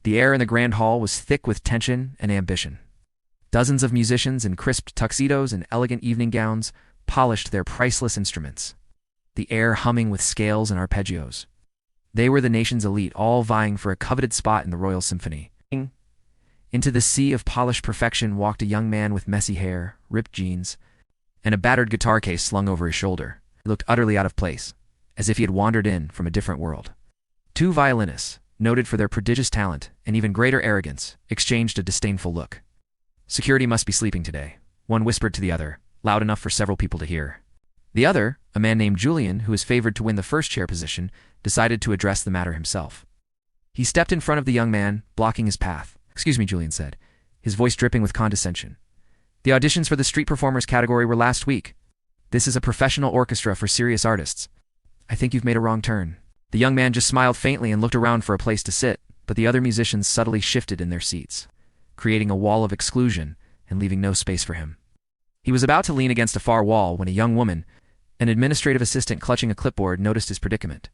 The air in the grand hall was thick with tension and ambition. Dozens of musicians in crisp tuxedos and elegant evening gowns polished their priceless instruments, the air humming with scales and arpeggios. They were the nation's elite, all vying for a coveted spot in the Royal Symphony. Into the sea of polished perfection walked a young man with messy hair, ripped jeans, and a battered guitar case slung over his shoulder. He looked utterly out of place, as if he had wandered in from a different world. Two violinists, noted for their prodigious talent and even greater arrogance, exchanged a disdainful look. "Security must be sleeping today," one whispered to the other, loud enough for several people to hear. The other, a man named Julian, who was favored to win the first chair position, decided to address the matter himself. He stepped in front of the young man, blocking his path. "Excuse me," Julian said, his voice dripping with condescension. "The auditions for the street performers category were last week. This is a professional orchestra for serious artists. I think you've made a wrong turn." The young man just smiled faintly and looked around for a place to sit, but the other musicians subtly shifted in their seats, creating a wall of exclusion and leaving no space for him. He was about to lean against a far wall when a young woman, an administrative assistant clutching a clipboard, noticed his predicament.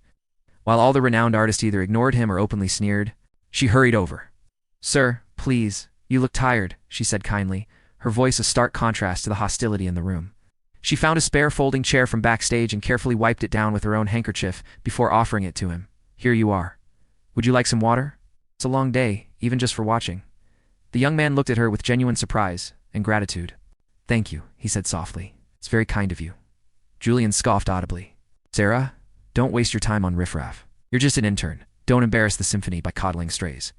While all the renowned artists either ignored him or openly sneered, she hurried over. "Sir, please, you look tired," she said kindly, her voice a stark contrast to the hostility in the room. She found a spare folding chair from backstage and carefully wiped it down with her own handkerchief before offering it to him. "Here you are. Would you like some water? It's a long day, even just for watching." The young man looked at her with genuine surprise and gratitude. "Thank you," he said softly. "It's very kind of you." Julian scoffed audibly. "Sarah, don't waste your time on riffraff. You're just an intern. Don't embarrass the symphony by coddling strays."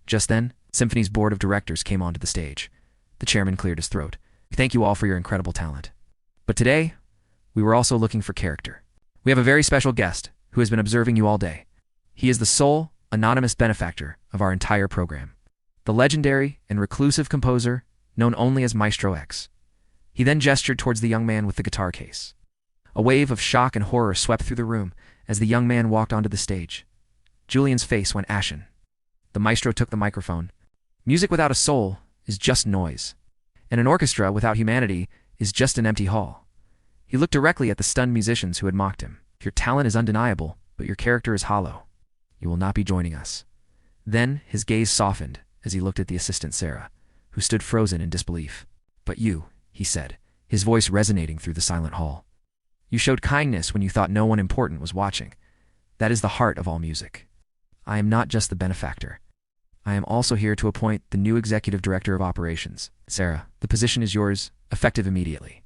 Just then, the symphony's board of directors came onto the stage. The chairman cleared his throat. "Thank you all for your incredible talent. But today, we were also looking for character. We have a very special guest who has been observing you all day. He is the sole, anonymous benefactor of our entire program. The legendary and reclusive composer known only as Maestro X." He then gestured towards the young man with the guitar case. A wave of shock and horror swept through the room as the young man walked onto the stage. Julian's face went ashen. The maestro took the microphone. "Music without a soul is just noise, and an orchestra without humanity is just an empty hall." He looked directly at the stunned musicians who had mocked him. "Your talent is undeniable, but your character is hollow. You will not be joining us." Then his gaze softened as he looked at the assistant Sarah, who stood frozen in disbelief. "But you," he said, his voice resonating through the silent hall. "You showed kindness when you thought no one important was watching. That is the heart of all music. I am not just the benefactor. I am also here to appoint the new executive director of operations. Sarah, the position is yours, effective immediately."